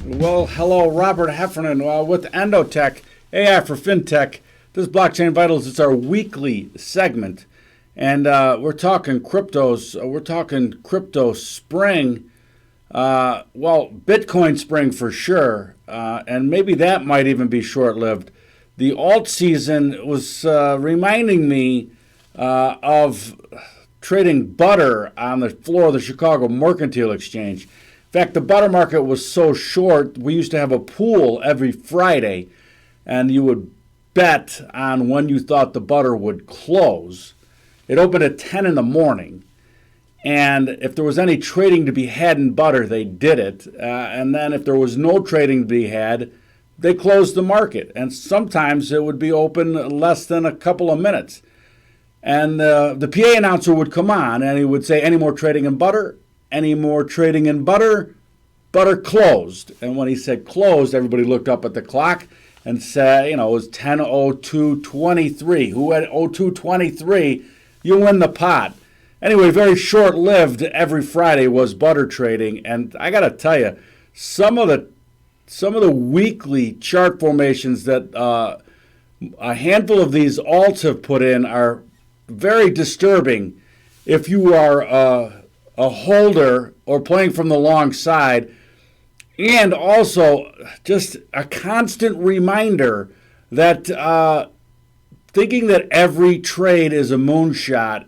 Well, hello, Robert Heffernan with EndoTech, AI for FinTech. This is BlockChain Vitals. It's our weekly segment, and we're talking cryptos. We're talking crypto spring. Bitcoin spring for sure, and maybe that might even be short-lived. The alt season was reminding me of trading butter on the floor of the Chicago Mercantile Exchange. In fact, the butter market was so short, we used to have a pool every Friday, and you would bet on when you thought the butter would close. It opened at 10 in the morning, and if there was any trading to be had in butter, they did it. And then if there was no trading to be had, they closed the market. And sometimes it would be open less than a couple of minutes. And the PA announcer would come on, and he would say, any more trading in butter? Any more trading in butter? Butter closed. And when he said closed, everybody looked up at the clock and said, it was 10:02:23. Who had 02:23? You win the pot. Anyway, very short-lived. Every Friday was butter trading, and I got to tell you, some of the weekly chart formations that a handful of these alts have put in are very disturbing. If you are a holder or playing from the long side, and also just a constant reminder that thinking that every trade is a moonshot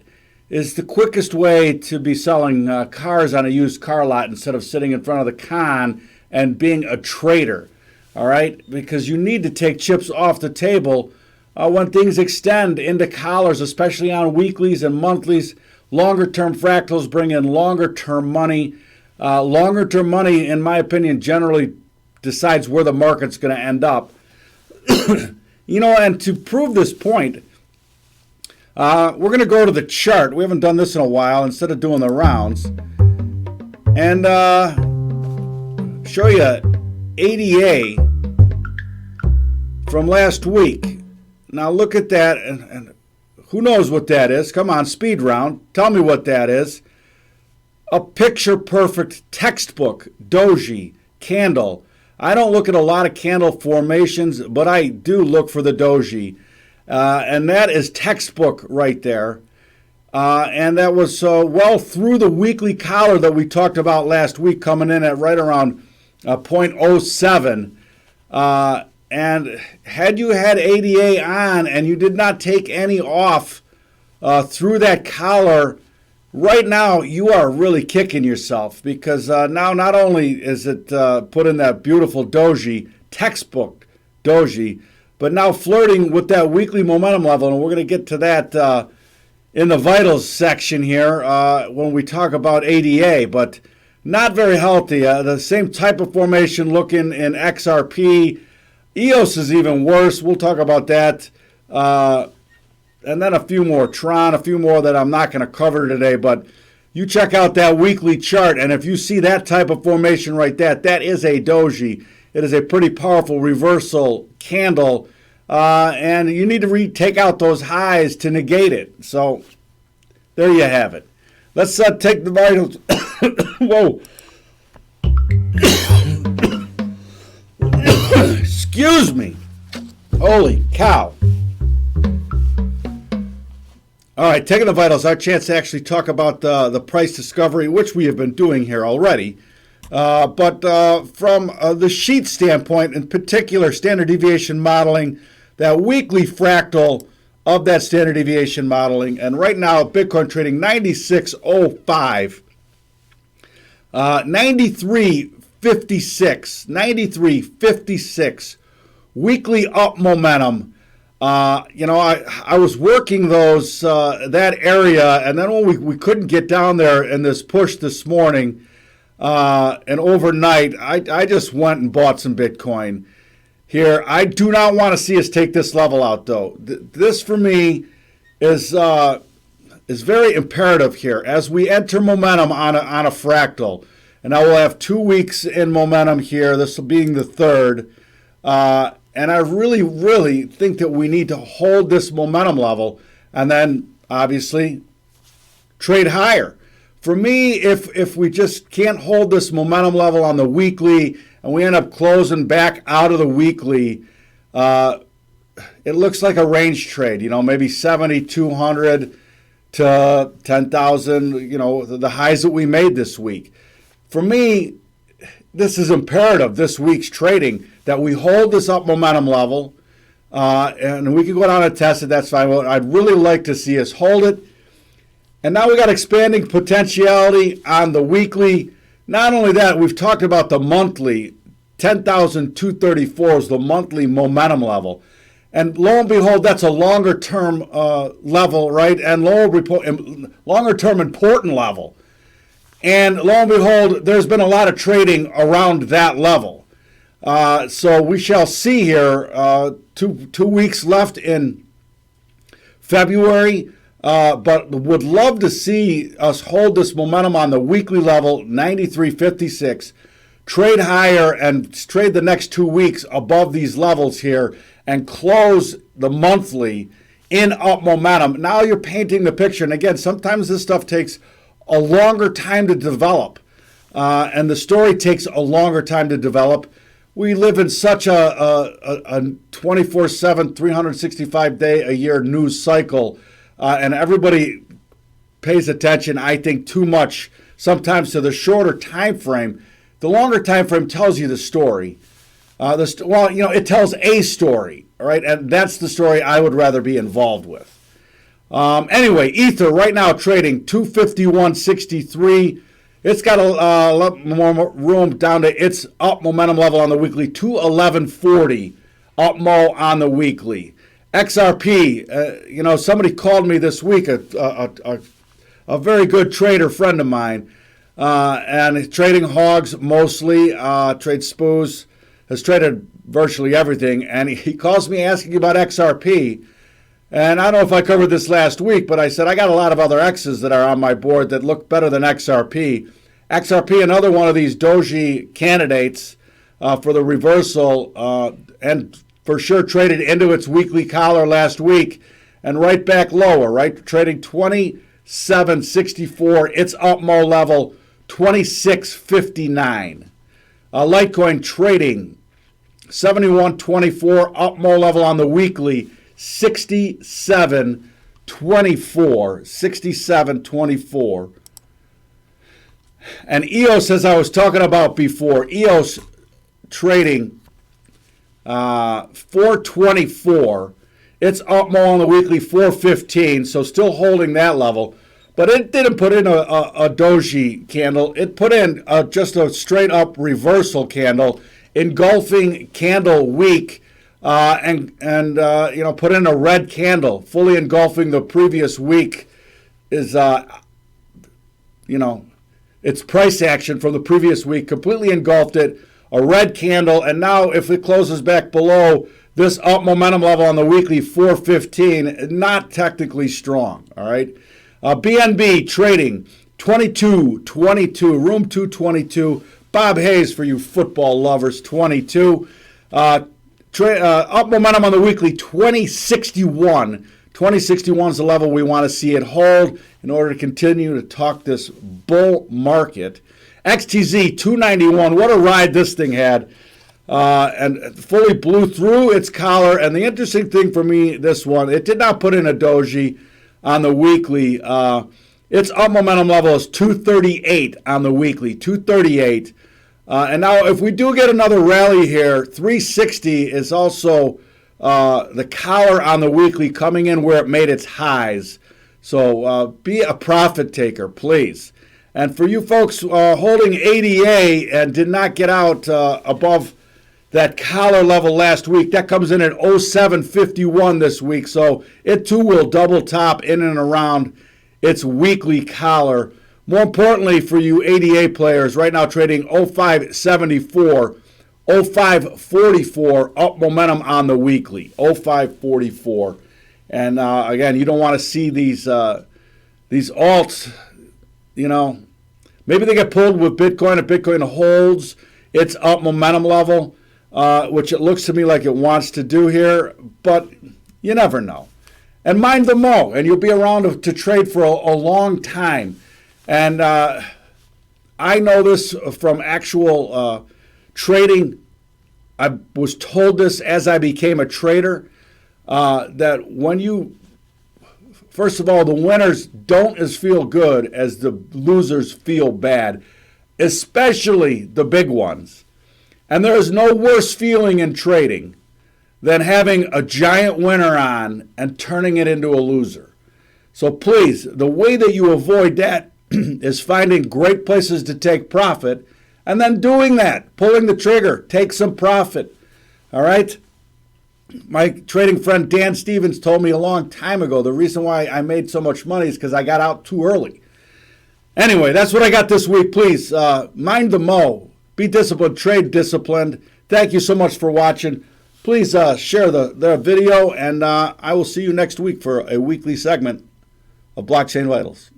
is the quickest way to be selling cars on a used car lot instead of sitting in front of the con and being a trader, all right? Because you need to take chips off the table when things extend into collars, especially on weeklies and monthlies. Longer-term fractals bring in longer-term money. Longer-term money, in my opinion, generally decides where the market's going to end up. And to prove this point, we're going to go to the chart. We haven't done this in a while, instead of doing the rounds. And show you ADA from last week. Now look at that, and who knows what that is? Come on, speed round. Tell me what that is. A picture-perfect textbook doji candle. I don't look at a lot of candle formations, but I do look for the doji. And that is textbook right there. And that was well through the weekly collar that we talked about last week, coming in at right around 0.07. And had you had ADA on and you did not take any off through that collar, right now you are really kicking yourself, because now not only is it put in that beautiful doji, textbook doji, but now flirting with that weekly momentum level. And we're going to get to that in the vitals section here when we talk about ADA, but not very healthy. The same type of formation looking in XRP. EOS is even worse. We'll talk about that. And then a few more. Tron, a few more that I'm not going to cover today. But you check out that weekly chart, and if you see that type of formation right there, that is a doji. It is a pretty powerful reversal candle. And you need to take out those highs to negate it. So there you have it. Let's take the vitals. Whoa. Excuse me. Holy cow. All right, taking the vitals, our chance to actually talk about the price discovery, which we have been doing here already. But from the sheet standpoint, in particular, standard deviation modeling, that weekly fractal of that standard deviation modeling. And right now, Bitcoin trading 96.05, 93.56, 93.56, weekly up momentum. I was working those that area, and then when we couldn't get down there in this push this morning and overnight, I just went and bought some Bitcoin here. I do not want to see us take this level out, though. This for me is very imperative here as we enter momentum on a fractal, and I will have 2 weeks in momentum here. This will be the third. And I really, really think that we need to hold this momentum level and then, obviously, trade higher. For me, if we just can't hold this momentum level on the weekly and we end up closing back out of the weekly. It looks like a range trade, maybe 7,200 to 10,000, the highs that we made this week. For me, this is imperative, this week's trading, that we hold this up momentum level, and we can go down and test it, that's fine. Well, I'd really like to see us hold it. And now we got expanding potentiality on the weekly. Not only that, we've talked about the monthly. 10,234 is the monthly momentum level. And lo and behold, that's a longer-term level, right? And longer-term important level. And lo and behold, there's been a lot of trading around that level. So we shall see here. 2 weeks left in February, but would love to see us hold this momentum on the weekly level, 93.56. Trade higher and trade the next 2 weeks above these levels here and close the monthly in up momentum. Now you're painting the picture. And again, sometimes this stuff takes a longer time to develop. And the story takes a longer time to develop. We live in such a 24/7, 365-day-a-year news cycle. And everybody pays attention, I think, too much sometimes to the shorter time frame. The longer time frame tells you the story. It tells a story, right? And that's the story I would rather be involved with. Anyway, Ether right now trading 251.63. It's got a lot more room down to its up momentum level on the weekly, 211.40 up mo on the weekly. XRP, somebody called me this week, a very good trader friend of mine, and trading hogs mostly, trade spoos, has traded virtually everything, and he calls me asking about XRP. And I don't know if I covered this last week, but I said I got a lot of other X's that are on my board that look better than XRP. XRP, another one of these doji candidates for the reversal, and for sure traded into its weekly collar last week and right back lower, right? Trading 27.64, its up mo level 26.59. Litecoin trading 71.24, up mo level on the weekly 67.24. And EOS, as I was talking about before, EOS trading 424. It's up more on the weekly, 415, so still holding that level. But it didn't put in a doji candle. It put in just a straight up reversal candle, engulfing candle week, and put in a red candle, fully engulfing the previous week. Is its price action from the previous week completely engulfed it. A red candle, and now if it closes back below this up momentum level on the weekly, 415, not technically strong. All right. BNB trading 22.22, room 222. Bob Hayes for you football lovers, 22. Up momentum on the weekly, 2061. 2061 is the level we want to see it hold in order to continue to talk this bull market. XTZ 291. What a ride this thing had. And fully blew through its collar. And the interesting thing for me, this one, it did not put in a doji on the weekly. Its up momentum level is 238 on the weekly, 238. And now if we do get another rally here, 360 is also the collar on the weekly coming in where it made its highs. So be a profit taker, please. And for you folks holding ADA and did not get out above that collar level last week, that comes in at 0751 this week. So it too will double top in and around its weekly collar. More importantly for you ADA players, right now trading 0574, 0544, up momentum on the weekly, 0544. And again, you don't want to see these alts, maybe they get pulled with Bitcoin if Bitcoin holds its up momentum level, which it looks to me like it wants to do here, but you never know. And mind the mo, and you'll be around to trade for a long time. And I know this from actual trading, I was told this as I became a trader, that when you, first of all, the winners don't as feel good as the losers feel bad, especially the big ones. And there is no worse feeling in trading than having a giant winner on and turning it into a loser. So please, the way that you avoid that is finding great places to take profit and then doing that, pulling the trigger, take some profit. All right? My trading friend Dan Stevens told me a long time ago the reason why I made so much money is because I got out too early. Anyway, that's what I got this week. Please, mind the mo. Be disciplined, trade disciplined. Thank you so much for watching. Please share the video, and I will see you next week for a weekly segment of BlockChain Vitals.